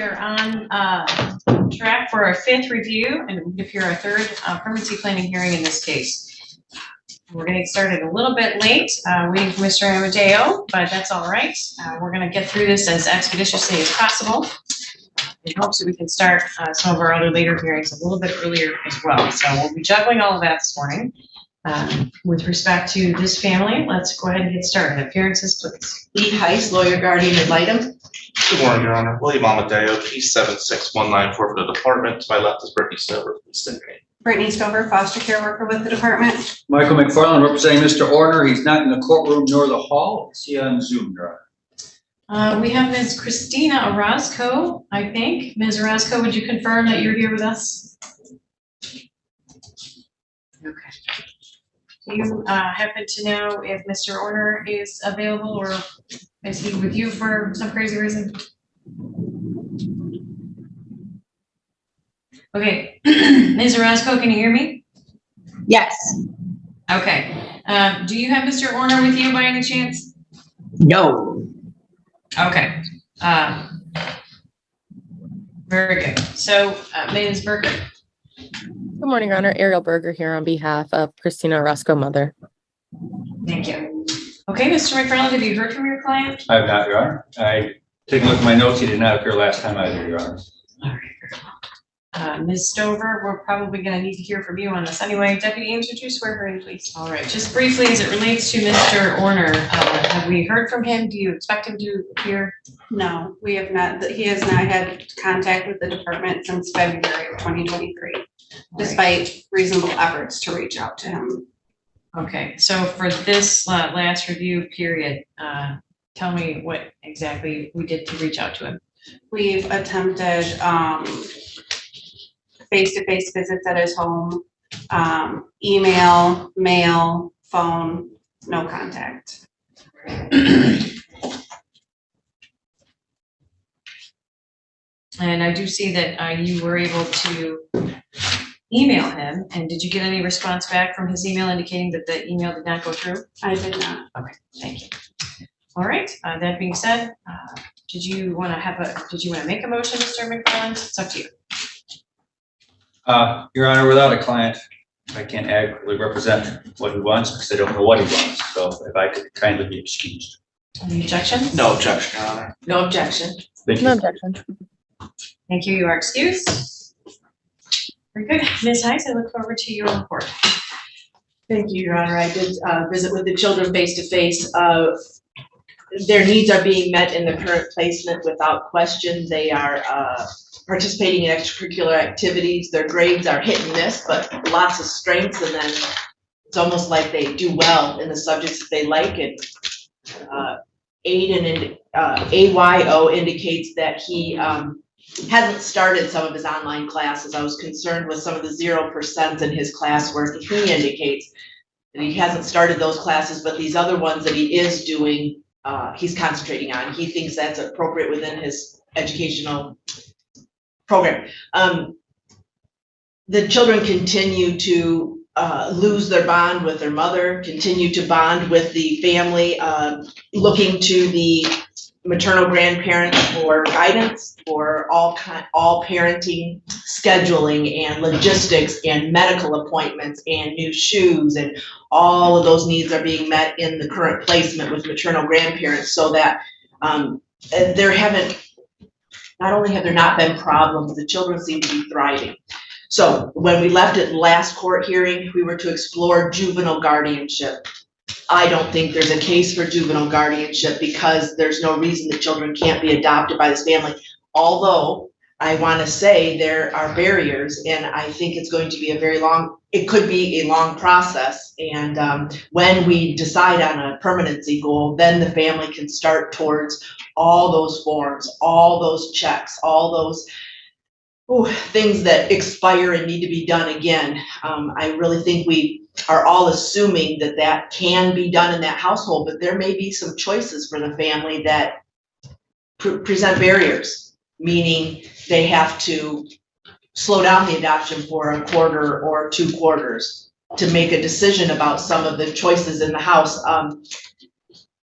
are on track for our 5th review, and if you're our 3rd permanency planning hearing in this case. We're going to get started a little bit late, waiting for Mr. Amadeo, but that's all right. We're going to get through this as expeditiously as possible in hopes that we can start some of our other later hearings a little bit earlier as well. So we'll be juggling all of that this morning. With respect to this family, let's go ahead and get started. Appearances, please. Lee Heiss, lawyer, guardian ad litem. Good morning, Your Honor. William Amadeo, P76194 for the department. To my left is Brittany Stover. Please state your name. Brittany Stover, foster care worker with the department. Michael McFarland representing Mr. Orner. He's not in the courtroom nor the hall. Is he on Zoom, Your Honor? We have Ms. Christina Orozco, I think. Ms. Orozco, would you confirm that you're here with us? Okay. Do you happen to know if Mr. Orner is available, or is he with you for some crazy reason? Okay. Ms. Orozco, can you hear me? Yes. Okay. Do you have Mr. Orner with you by any chance? No. Okay. Very good. So, Ms. Berger. Good morning, Your Honor. Ariel Berger here on behalf of Christina Orozco, mother. Thank you. Okay, Mr. McFarland, have you heard from your client? I have not, Your Honor. I taking a look at my notes. He did not appear last time either, Your Honor. All right, very well. Ms. Stover, we're probably going to need to hear from you on this anyway. Deputy Ames, would you swear her in, please? All right, just briefly, as it relates to Mr. Orner, have we heard from him? Do you expect him to appear? No, we have not. He has not had contact with the department since February of 2023, despite reasonable efforts to reach out to him. Okay, so for this last review period, tell me what exactly we did to reach out to him. We've attempted face-to-face visits at his home, email, mail, phone, no contact. And I do see that you were able to email him, and did you get any response back from his email indicating that the email did not go through? I did not. Okay, thank you. All right, that being said, did you want to make a motion, Mr. McFarland? It's up to you. Your Honor, without a client, I can't adequately represent what he wants because I don't know what he wants. So if I could kindly be excused. Any objections? No objection, Your Honor. No objection. Thank you. No objection. Thank you. You are excused. Very good. Ms. Heiss, I look forward to your report. Thank you, Your Honor. I did visit with the children face to face. Their needs are being met in the current placement without question. They are participating in extracurricular activities. Their grades are hit and miss, but lots of strengths, and then it's almost like they do well in the subjects that they like. And Aiden and AYO indicates that he hasn't started some of his online classes. I was concerned with some of the 0% in his classwork. He indicates that he hasn't started those classes, but these other ones that he is doing, he's concentrating on. He thinks that's appropriate within his educational program. The children continue to lose their bond with their mother, continue to bond with the family, looking to the maternal grandparents for guidance, for all parenting, scheduling, and logistics, and medical appointments, and new shoes, and all of those needs are being met in the current placement with maternal grandparents, so that not only have there not been problems, the children seem to be thriving. So when we left at the last court hearing, we were to explore juvenile guardianship. I don't think there's a case for juvenile guardianship because there's no reason the children can't be adopted by this family. Although I want to say there are barriers, and I think it's going to be it could be a long process. And when we decide on a permanency goal, then the family can start towards all those forms, all those checks, all those things that expire and need to be done again. I really think we are all assuming that that can be done in that household, but there may be some choices for the family that present barriers, meaning they have to slow down the adoption for a quarter or 2 quarters to make a decision about some of the choices in the house.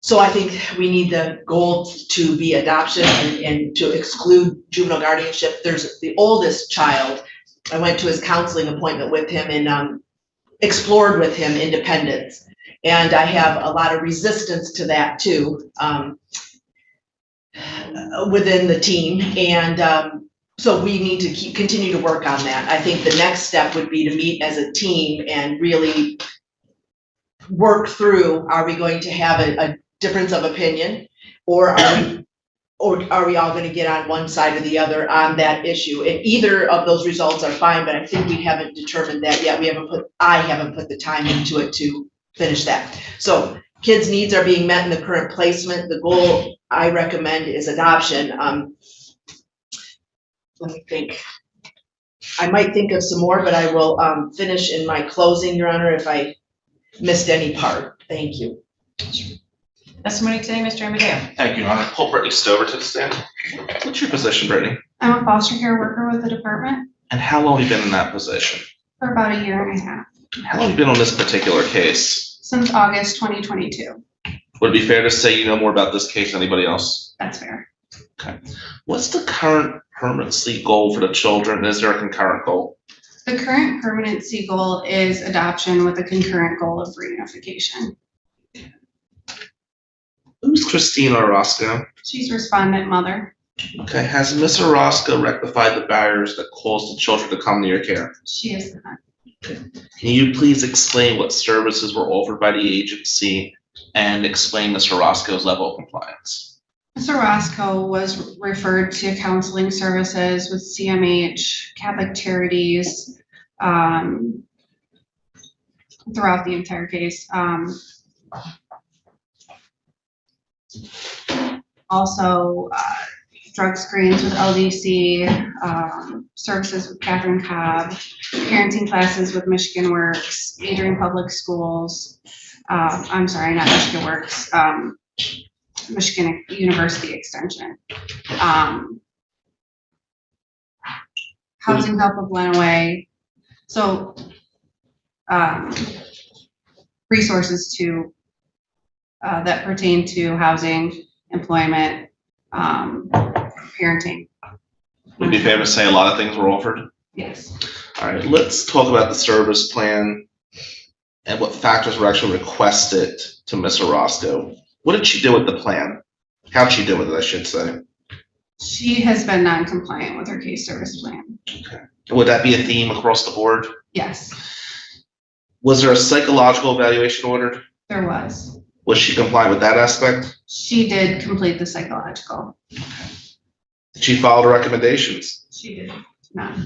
So I think we need the goal to be adoption and to exclude juvenile guardianship. There's the oldest child. I went to his counseling appointment with him and explored with him independence. And I have a lot of resistance to that too, within the team. And so we need to continue to work on that. I think the next step would be to meet as a team and really work through, are we going to have a difference of opinion, or are we all going to get on one side or the other on that issue? And either of those results are fine, but I think we haven't determined that yet. I haven't put the time into it to finish that. So kids' needs are being met in the current placement. The goal I recommend is adoption. Let me think. I might think of some more, but I will finish in my closing, Your Honor, if I missed any part. Thank you. Testimony today, Mr. Amadeo. Thank you, Your Honor. Pull Brittany Stover to the stand. What's your position, Brittany? I'm a foster care worker with the department And how long have you been in that position? for about a year and a half, How long have you been on this particular case? since August 2022. Would it be fair to say you know more about this case than anybody else? That's fair. What's the current permanency goal for the children? Is there a concurrent goal? The current permanency goal is adoption with a concurrent goal of reunification. Who's Christina Orozco? She's respondent mother. Okay, has Ms. Orozco rectified the barriers that cause the children to come to your care? She is not. Can you please explain what services were offered by the agency and explain Ms. Orozco's level of compliance? Ms. Orozco was referred to counseling services with CMH, Catholic Charities, throughout the entire case. Also, drug screens with LDC, services with Catherine Cobb, parenting classes with Michigan Works, Adrian Public Schools. I'm sorry, not Michigan Works. Michigan University Extension. Housing Help of Lenawee. So resources to that pertain to housing, employment, parenting. Would it be fair to say a lot of things were offered? Yes. All right, let's talk about the service plan and what factors were actually requested to Ms. Orozco. What did she do with the plan? How'd she do with it, I should say? She has been non-compliant with her case service plan. Would that be a theme across the board? Yes, Was there a psychological evaluation ordered? there was. Was she compliant with that aspect? She did complete the psychological. Did she follow the recommendations? She did not.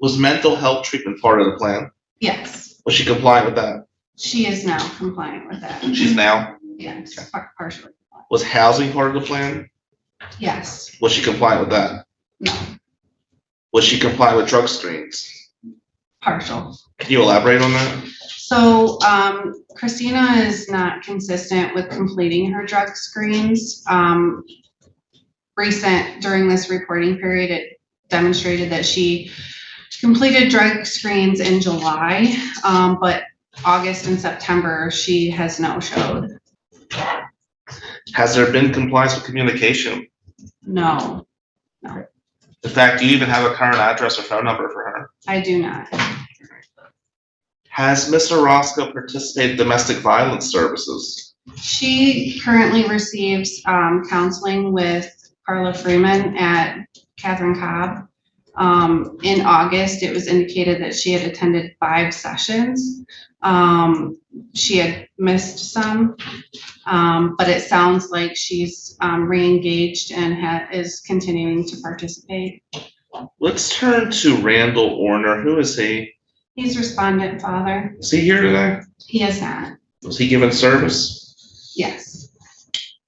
Was mental health treatment part of the plan? Yes, Was she compliant with that? she is now compliant with that. She's now. Yes, partially. Was housing part of the plan? Yes, Was she compliant with that? no, Was she compliant with drug screens? partial. Can you elaborate on that? So, Christina is not consistent with completing her drug screens. During this reporting period, it demonstrated that she completed drug screens in July, but August and September, she has no-showed. Has there been compliance with communication? No, In fact, do you even have a current address or phone number for her? I do not. Has Ms. Orozco participated in domestic violence services? She currently receives counseling with Carla Freeman at Catherine Cobb. In August, it was indicated that she had attended 5 sessions. She had missed some, but it sounds like she's re-engaged and is continuing to participate. Let's turn to Randall Orner. Who is he? He's respondent father. Is he here today? He is not. Was he given service? Yes.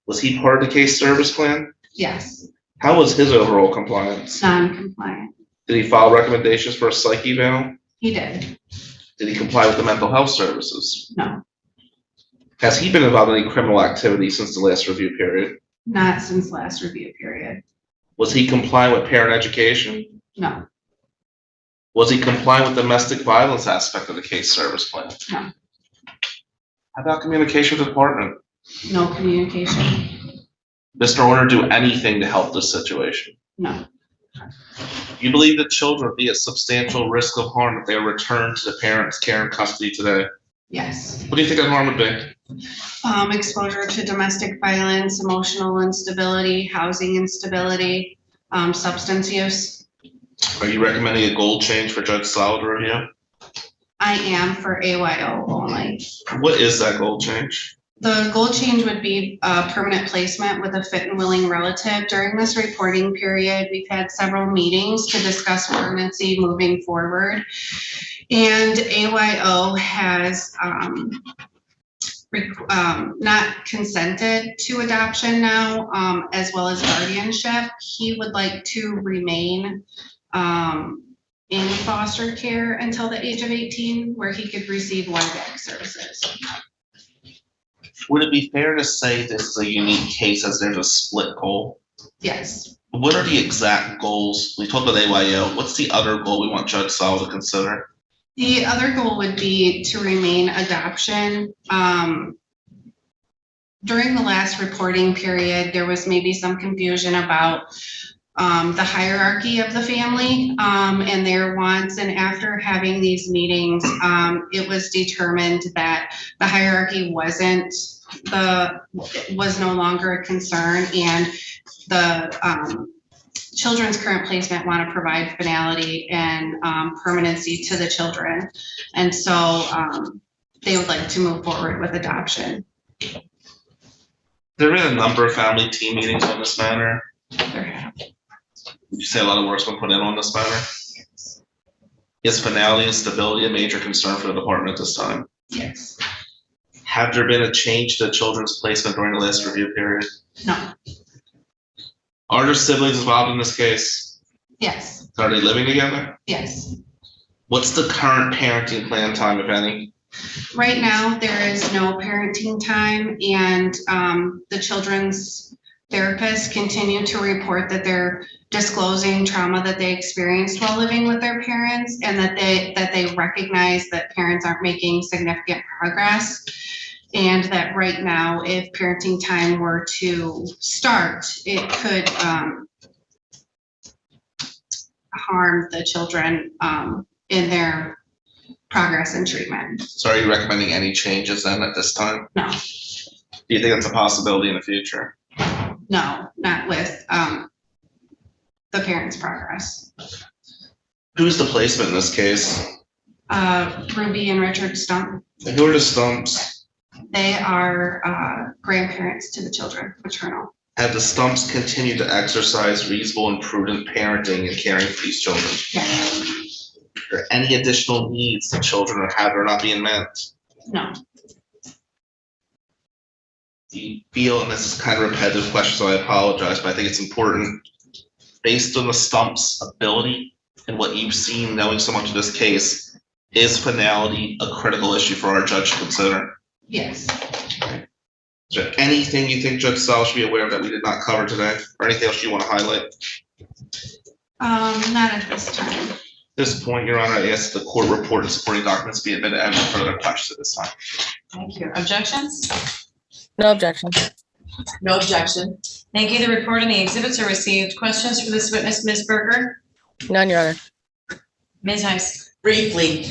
Was he part of the case service plan? Yes. How was his overall compliance? Non-compliant. Did he file recommendations for a psych eval? He did. Did he comply with the mental health services? No. Has he been involved in any criminal activity since the last review period? Not since last review period. Was he compliant with parent education? No. Was he compliant with the domestic violence aspect of the case service plan? No. How about communication with the department? No communication. Mr. Orner do anything to help this situation? No. You believe that children would be at substantial risk of harm if they are returned to the parents' care and custody today? Yes. What do you think that harm would be? Exposure to domestic violence, emotional instability, housing instability, substance use. Are you recommending a goal change for Judge Sala to review? I am for AYO only. What is that goal change? The goal change would be permanent placement with a fit and willing relative. During this reporting period, we've had several meetings to discuss permanency moving forward. And AYO has not consented to adoption now, as well as guardianship. He would like to remain in foster care until the age of 18, where he could receive one-back services. Would it be fair to say this is a unique case as there's a split goal? Yes. What are the exact goals? We talked about AYO. What's the other goal we want Judge Sala to consider? The other goal would be to remain adoption. During the last reporting period, there was maybe some confusion about the hierarchy of the family and their wants. And after having these meetings, it was determined that the hierarchy was no longer a concern, and the children's current placement want to provide finality and permanency to the children. And so they would like to move forward with adoption. There have been a number of family team meetings on this matter. There have. Would you say a lot of work's been put in on this matter? Yes. Is finality and stability a major concern for the department at this time? Yes. Have there been a change to the children's placement during the last review period? No. Are there siblings involved in this case? Yes. Are they living together? Yes. What's the current parenting plan time, if any? Right now, there is no parenting time, and the children's therapists continue to report that they're disclosing trauma that they experienced while living with their parents, and that they recognize that parents aren't making significant progress, and that right now, if parenting time were to start, it could harm the children in their progress and treatment. So are you recommending any changes then at this time? No. Do you think that's a possibility in the future? No, not with the parents' progress. Who's the placement in this case? Ruby and Richard Stump, And who are the Stumps? they are grandparents to the children, maternal. Have the Stumps continued to exercise reasonable and prudent parenting and caring for these children? Yes. Are there any additional needs the children have that are not being met? No. Do you feel, and this is kind of a repetitive question, so I apologize, but I think it's important, based on the Stumps' ability and what you've seen knowing so much of this case, is finality a critical issue for our judge to consider? Yes. Is there anything you think Judge Sala should be aware of that we did not cover today, or anything else you want to highlight? Not at this time. At this point, Your Honor, I ask the court report and supporting documents be admitted and no further questions at this time. Thank you. Objections? No objection. No objection. Thank you. The report and the exhibits are received. Questions for this witness, Ms. Berger? None, Your Honor. Ms. Heiss? Briefly,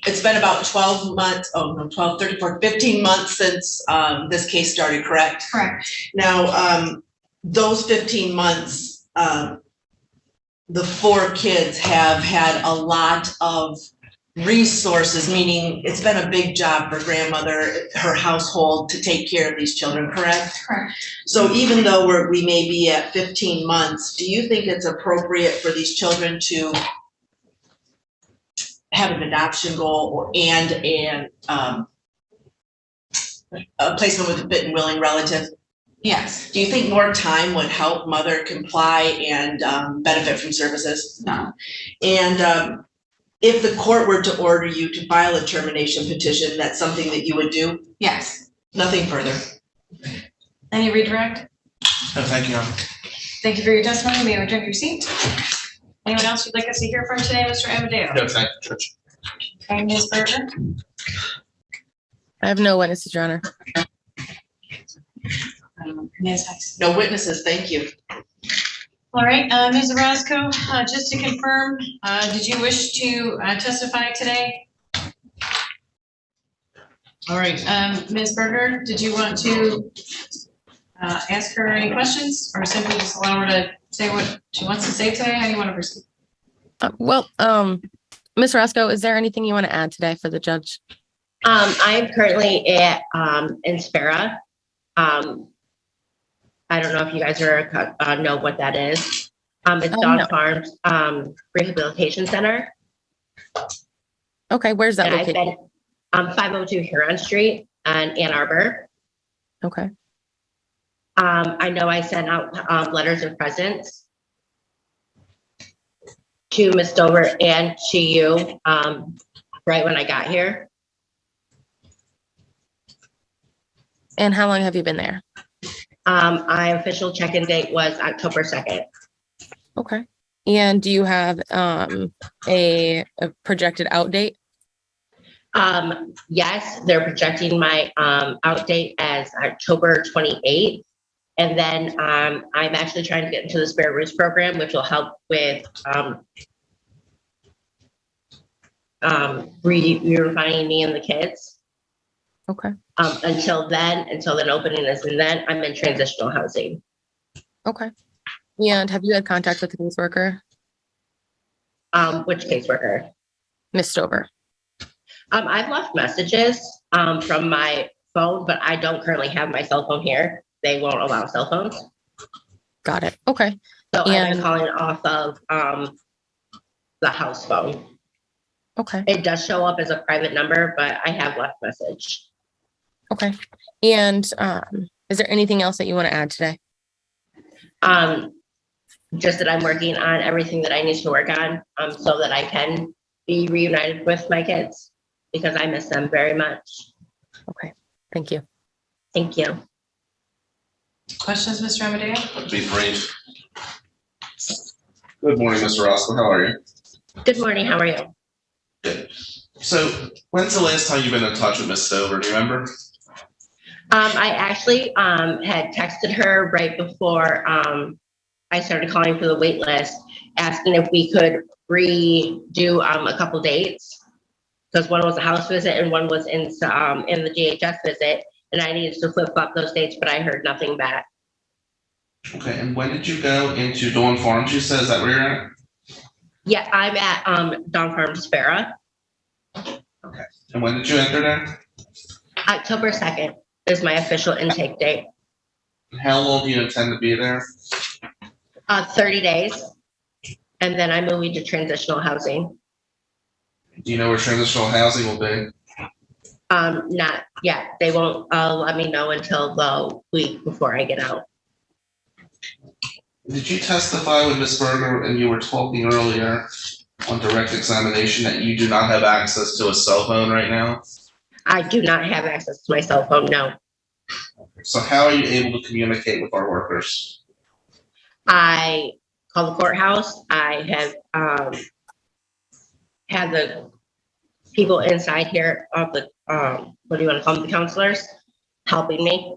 it's been about 12 months, 15 months since this case started, correct? Correct. Now, those 15 months, the 4 kids have had a lot of resources, meaning it's been a big job for grandmother, her household, to take care of these children, correct? Correct. So even though we may be at 15 months, do you think it's appropriate for these children to have an adoption goal and a placement with a fit and willing relative? Yes. Do you think more time would help mother comply and benefit from services? No. And if the court were to order you to file a termination petition, that's something that you would do? Yes. Nothing further. Any redirect? Thank you, Your Honor. Thank you for your testimony. May you return to your seat. Anyone else you'd like us to hear from today, Mr. Amadeo? No, thank you, Judge. Okay, Ms. Berger? I have no witnesses, Your Honor. Ms. Heiss. No witnesses, thank you. All right, Ms. Orozco, just to confirm, did you wish to testify today? All right, Ms. Berger, did you want to ask her any questions or simply just allow her to say what she wants to say today? How do you want to proceed? Ms. Roscoe, is there anything you want to add today for the judge? I'm currently at Inspira. I don't know if you guys know what that is. It's Dawn No. Farms Rehabilitation Center. Okay, where's that And I've located? been 502 Huron Street in Ann Arbor. Okay. I know I sent out letters of presence to Ms. Dover and to you right when I got here. And how long have you been there? My official check-in date was October 2nd. Okay. And do you have a projected out date? Yes, they're projecting my out date as October 28th. And then I'm actually trying to get into the Spare Roots program, which will help with reunifying me and the kids. Okay. Until then opening is, and then I'm in transitional housing. Okay. And have you had contact with the caseworker? Which caseworker? Ms. Stover. I've left messages from my phone, but I don't currently have my cell phone here. They won't allow cell phones. Got it. Okay. So I've been And- calling off of the house phone. Okay. It does show up as a private number, but I have left message. Okay. And is there anything else that you want to add today? Just that I'm working on everything that I need to work on so that I can be reunited with my kids because I miss them very much. Okay. Thank you. Thank you. Questions, Mr. Amadeo? I'll be brief. Good morning, Mr. Roscoe. How are you? Good morning. How are you? Good. So, when's the last time you've been in touch with Miss Stover? Do you remember? I actually had texted her right before I started calling for the wait list, asking if we could redo a couple dates because one was a house visit and one was in the GHS visit, and I needed to flip flop those dates, but I heard nothing back. Okay, and when did you go into Dawn Farms? You said, is that where you're at? Yeah, I'm at Dawn Farms Spera. Okay, and when did you enter there? October 2nd is my official intake date. And how long do you intend to be there? 30 days, and then I'm moving to transitional housing. Do you know where transitional housing will be? Not yet. They won't let me know until the week before I get out. Did you testify with Ms. Berger and you were talking earlier on direct examination that you do not have access to a cell phone right now? I do not have access to my cell phone, no. So how are you able to communicate with our workers? I call the courthouse. I have had the people inside here of the, what do you want to call them, the counselors, helping me.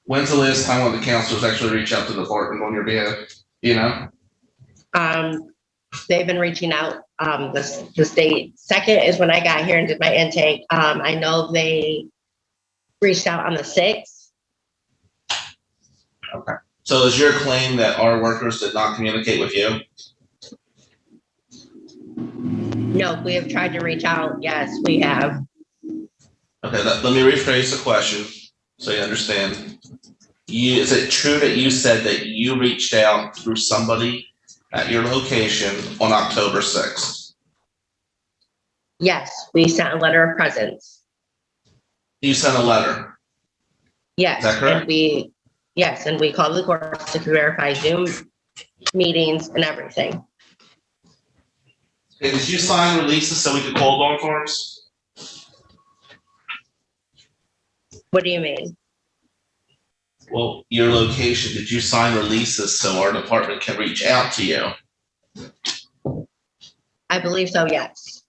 When's the last time one of the counselors actually reached out to the department on your behalf? Do you know? They've been reaching out. The state second is when I got here and did my intake. I know they reached out on the 6th. Okay. So is your claim that our workers did not communicate with you? No, we have tried to reach out. Yes, we have. Okay, let me rephrase the question so you understand. Is it true that you said that you reached out through somebody at your location on October 6th? Yes, we sent a letter of presence. You sent a letter. Yes. Is that correct? And we called the courts to verify Zoom meetings and everything. Okay, did you sign releases so we could call Dawn Farms? What do you mean? Well, your location, did you sign releases so our department can reach out to you? I believe so, yes.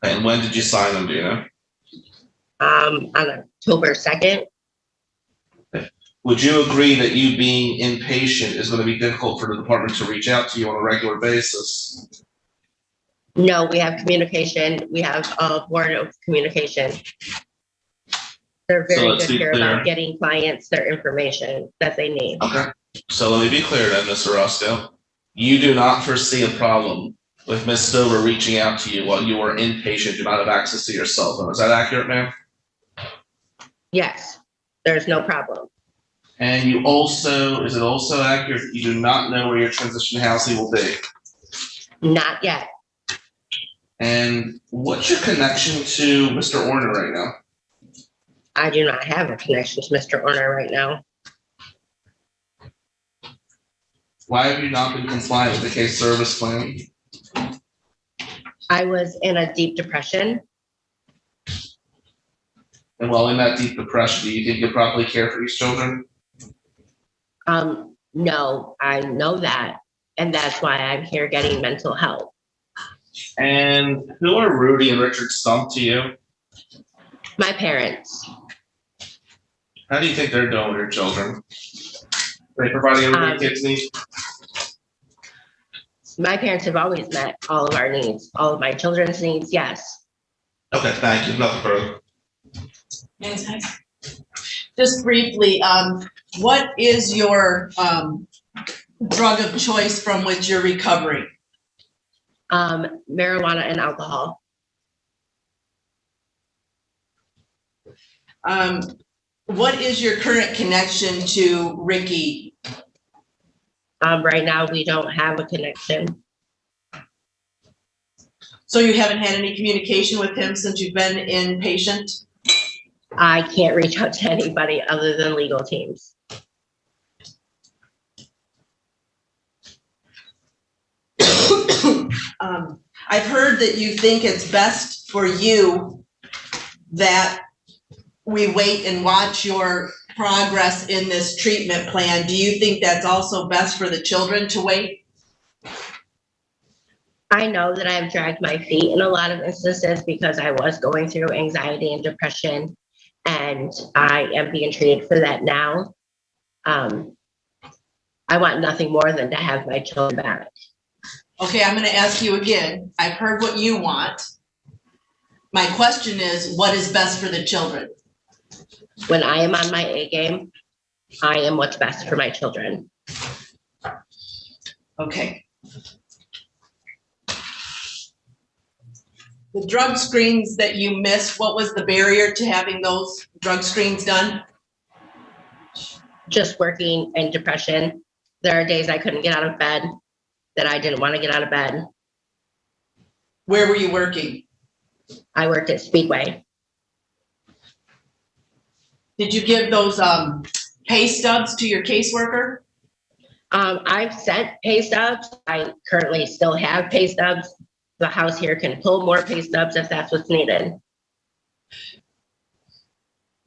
And when did you sign them, do you know? On October 2nd. would you agree that you being inpatient is going to be difficult for the department to reach out to you on a regular basis? No, we have communication. We have a board of communication. They're So very let's good be here clear. about getting clients their information that they need. Okay, so let me be clear then, Mr. Roscoe. You do not foresee a problem with Ms. Stover reaching out to you while you are inpatient, do not have access to your cell phone. Is that accurate, ma'am? Yes, there's no problem. And you also, is it also accurate that you do not know where your transition housing will be? Not yet. And what's your connection to Mr. Orner right now? I do not have a connection to Mr. Orner right now. Why have you not been compliant with the case service plan? I was in a deep depression. And while in that deep depression, do you think you properly care for these children? No, I know that. And that's why I'm here getting mental health. And who are Rudy and Richard Stump to you? My parents. How do you think they're doing with your children? Are they providing everything your kids need? My parents have always met all of our needs, all of my children's needs, yes. Okay, thank you. Nothing further. Just briefly, what is your drug of choice from which you're recovering? Marijuana and alcohol. What is your current connection to Ricky? Right now, we don't have a connection. So you haven't had any communication with him since you've been inpatient? I can't reach out to anybody other than legal teams. I've heard that you think it's best for you that we wait and watch your progress in this treatment plan. Do you think that's also best for the children to wait? I know that I've dragged my feet in a lot of instances because I was going through anxiety and depression, and I am being treated for that now. I want nothing more than to have my children back. Okay, I'm gonna ask you again. I've heard what you want. My question is, what is best for the children? When I am on my A game, I am what's best for my children. Okay. The drug screens that you missed, what was the barrier to having those drug screens done? Just working and depression. There are days I couldn't get out of bed, that I didn't want to get out of bed. Where were you working? I worked at Speedway. Did you give those pay stubs to your caseworker? I've sent pay stubs. I currently still have pay stubs. The house here can pull more pay stubs if that's what's needed.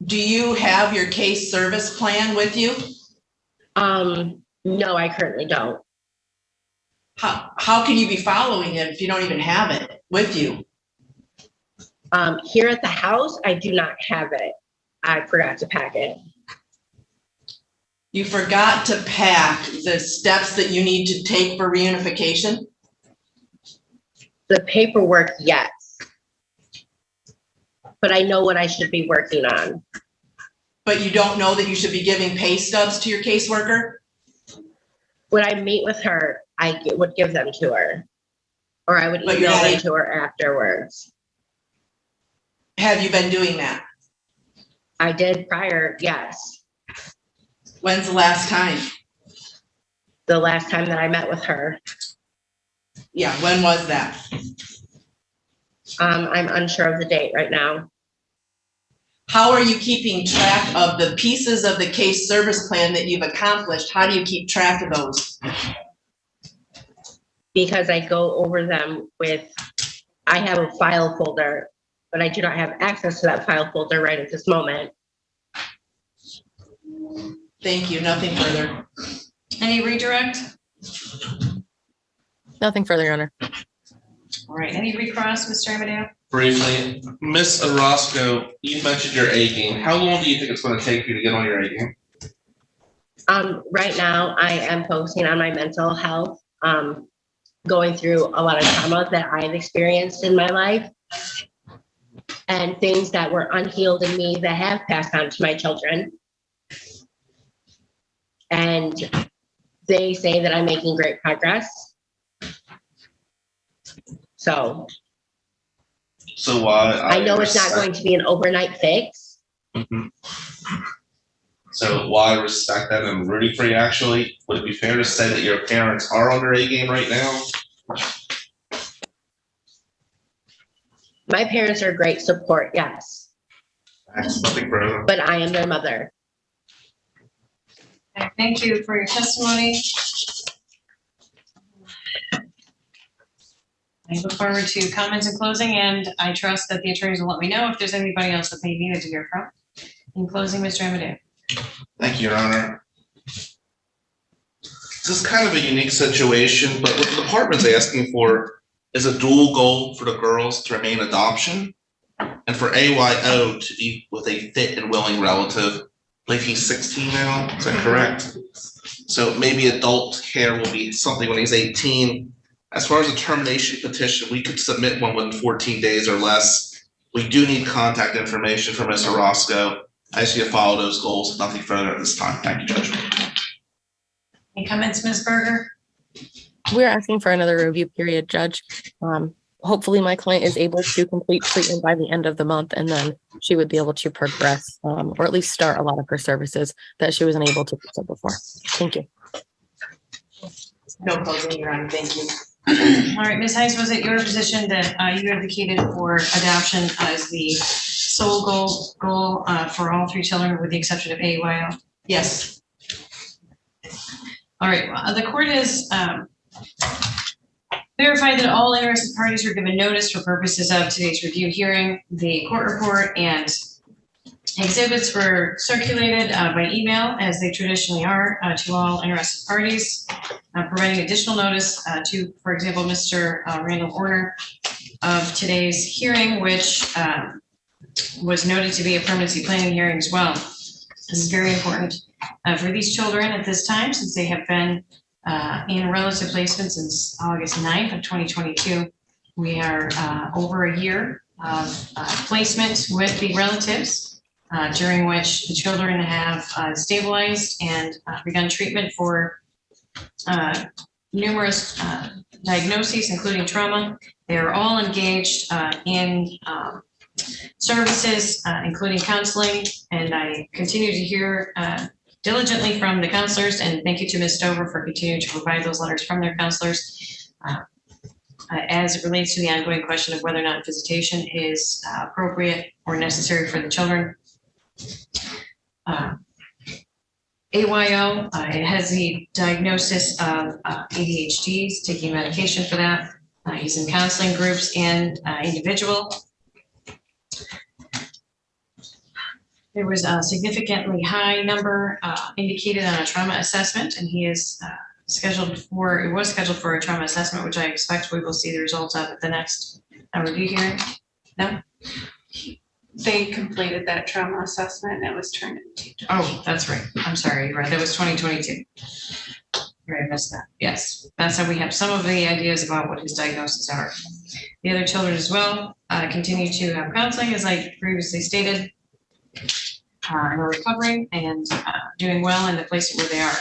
Do you have your case service plan with you? No, I currently don't. How can you be following it if you don't even have it with you? Here at the house, I do not have it. I forgot to pack it. You forgot to pack the steps that you need to take for reunification? The paperwork, yes. But I know what I should be working on. But you don't know that you should be giving pay stubs to your caseworker? When I meet with her, I would give them to her. Or I would email them to her afterwards. Have you been doing that? I did prior, yes. When's the last time? The last time that I met with her. Yeah, when was that? I'm unsure of the date right now. How are you keeping track of the pieces of the case service plan that you've accomplished? How do you keep track of those? Because I go over them I have a file folder, but I do not have access to that file folder right at this moment. Thank you, nothing further. Any redirect? Nothing further, Your Honor. All right, any recross, Mr. Amadeo? Briefly, Miss Orozco, you mentioned your A game. How long do you think it's going to take you to get on your A game? Right now, I am focusing on my mental health, going through a lot of trauma that I've experienced in my life and things that were unhealed in me that have passed on to my children. And they say that I'm making great progress. So why? I know it's not going to be an overnight fix. Mhm. So while I respect that, I'm rooting for you actually. Would it be fair to say that your parents are on their A game right now? My parents are great support, yes, That's nothing further. but I am their mother. Okay, thank you for your testimony. I look forward to comments in closing, and I trust that the attorneys will let me know if there's anybody else that they needed to hear from. In closing, Mr. Amadeo. Thank you, Your Honor. This is kind of a unique situation, but what the department's asking for is a dual goal for the girls to remain adoption and for AYO to be with a fit and willing relative. I believe he's 16 now, is that correct? So maybe adult care will be something when he's 18. As far as a termination petition, we could submit one within 14 days or less. We do need contact information from Mr. Roscoe. I ask you to follow those goals. Nothing further at this time. Thank you, Judge. Any comments, Ms. Berger? We're asking for another review period, Judge. Hopefully my client is able to complete treatment by the end of the month, and then she would be able to progress, or at least start a lot of her services that she wasn't able to do before. Thank you. No closing, Your Honor, thank you. All right, Ms. Heiss, was it your position that you advocated for adoption as the sole goal for all three children with the exception of AYO? Yes. All right, well, the court has verified that all interested parties were given notice for purposes of today's review hearing. The court report and exhibits were circulated by email, as they traditionally are, to all interested parties, providing additional notice to, for example, Mr. Randall Orner of today's hearing, which was noted to be a permanency planning hearing as well. This is very important for these children at this time, since they have been in relative placement since August 9th of 2022. We are over a year of placement with the relatives, during which the children have stabilized and begun treatment for numerous diagnoses, including trauma. They are all engaged in services, including counseling, and I continue to hear diligently from the counselors, and thank you to Ms. Stover for continuing to provide those letters from their counselors as it relates to the ongoing question of whether or not visitation is appropriate or necessary for the children. AYO, it has the diagnosis of ADHD, he's taking medication for that. He's in counseling groups and individual. There was a significantly high number indicated on a trauma assessment, and he is was scheduled for a trauma assessment, which I expect we will see the results of at the next review hearing. No? They completed that trauma assessment and it was turned into. Oh, that's right. I'm sorry. You're right. That was 2022. Right, I missed that. Yes, that's how we have some of the ideas about what his diagnoses are. The other children as well continue to have counseling, as I previously stated, are recovering and doing well in the place where they are.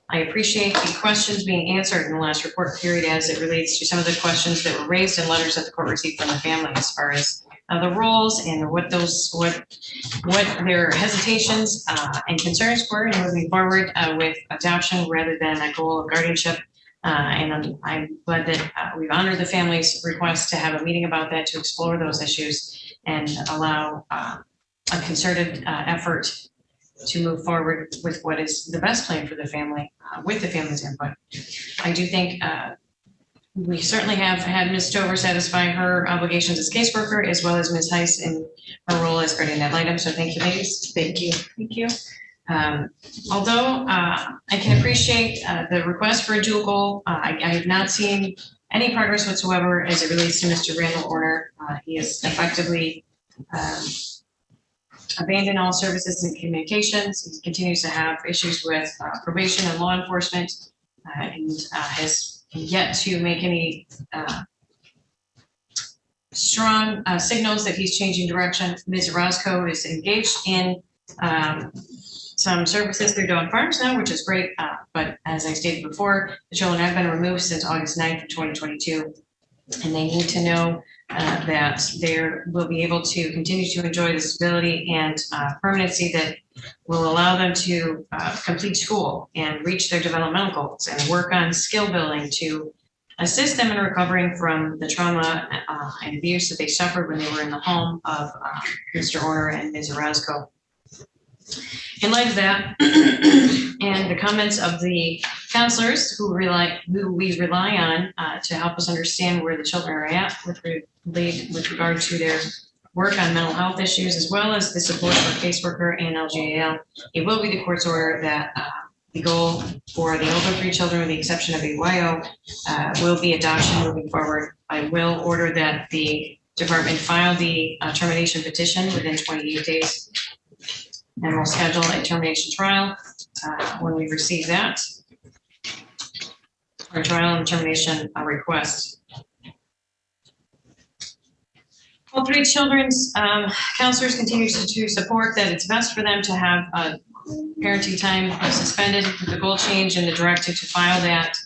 I appreciate the questions being answered in the last report period as it relates to some of the questions that were raised in letters that the court received from the family, as far as the roles and what their hesitations and concerns were in moving forward with adoption rather than a goal of guardianship. And I'm glad that we've honored the family's request to have a meeting about that, to explore those issues and allow a concerted effort to move forward with what is the best plan for the family, with the family's input. I do think we certainly have had Ms. Stover satisfy her obligations as caseworker, as well as Ms. Heiss in her role as guardian ad litem. So thank you, ladies. Thank you. Thank you. Although I can appreciate the request for a dual goal, I have not seen any progress whatsoever as it relates to Mr. Randall Orner. He is effectively abandon all services and communications. He continues to have issues with probation and law enforcement, and has yet to make any strong signals that he's changing direction. Ms. Roscoe is engaged in some services through Dawn Farms now, which is great. But as I stated before, the children have been removed since August 9th of 2022. And they need to know that they will be able to continue to enjoy the stability and permanency that will allow them to complete school and reach their developmental goals and work on skill building to assist them in recovering from the trauma and abuse that they suffered when they were in the home of Mr. Orner and Ms. Orozco. In light of that, and the comments of the counselors who we rely on to help us understand where the children are at with regard to their work on mental health issues, as well as the support for caseworker and LGAL, it will be the court's order that the goal for the older 3 children, with the exception of AYO, will be adoption moving forward. I will order that the department file the termination petition within 28 days. And we'll schedule a termination trial when we receive that. Or trial and termination request. All 3 children's counselors continue to support that it's best for them to have parenting time suspended with the goal change and the directive to file that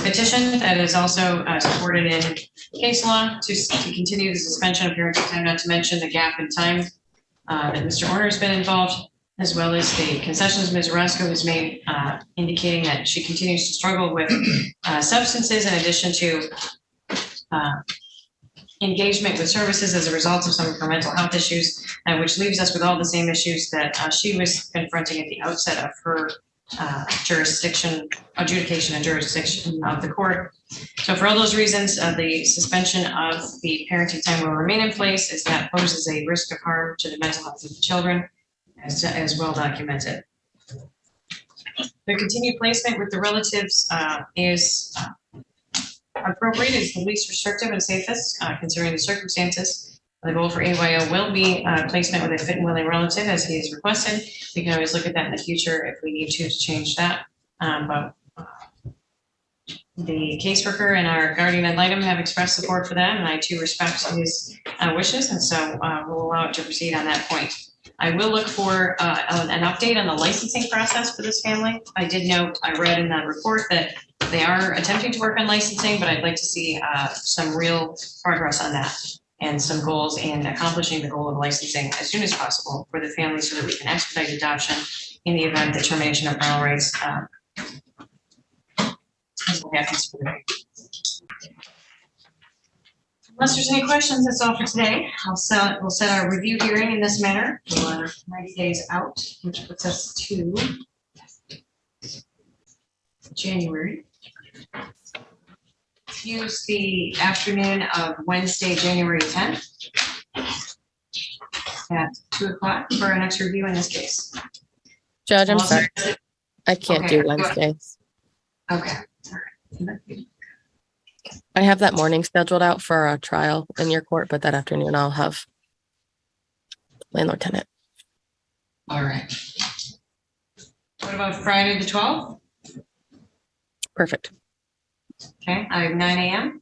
petition that is also supported in case law to continue the suspension of parenting time, not to mention the gap in time that Mr. Orner has been involved, as well as the concessions Ms. Roscoe has made, indicating that she continues to struggle with substances in addition to engagement with services as a result of some of her mental health issues, which leaves us with all the same issues that she was confronting at the outset of her adjudication and jurisdiction of the court. So for all those reasons, the suspension of the parenting time will remain in place, as that poses a risk of harm to the mental health of the children, as well documented. The continued placement with the relatives is appropriate, is the least restrictive and safest, considering the circumstances. The goal for AYO will be placement with a fit and willing relative, as he has requested. We can always look at that in the future if we need to change that. But the caseworker and our guardian ad litem have expressed support for that, and I too respect his wishes, and so we'll allow it to proceed on that point. I will look for an update on the licensing process for this family. I did note, I read in that report that they are attempting to work on licensing, but I'd like to see some real progress on that and some goals in accomplishing the goal of licensing as soon as possible for the family, so that we can expedite adoption in the event that termination of parental rights happens for them. Unless there's any questions, that's all for today. We'll set our review hearing in this manner. We're 90 days out, which puts us to January. Use the afternoon of Wednesday, January 10th at 2:00 for our next review in this case. Judge, I'm sorry. I can't Okay, do Wednesdays. Okay. All right. I have that morning scheduled out for a trial in your court, but that afternoon I'll have landlord tenant. All right. What about Friday the 12th? Perfect. Okay, I have 9 a.m.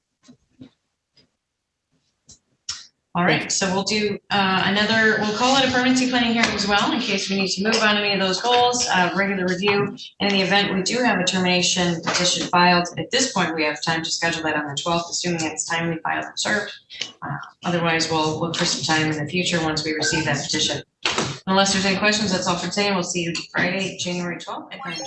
All right, so we'll do we'll call it a permanency planning hearing as well, in case we need to move on any of those goals, regular review. And in the event we do have a termination petition filed, at this point, we have time to schedule that on the 12th, assuming it's timely filed and served. Otherwise, we'll look for some time in the future once we receive that petition. Unless there's any questions, that's all for today, and we'll see you Friday, January 12th at 9.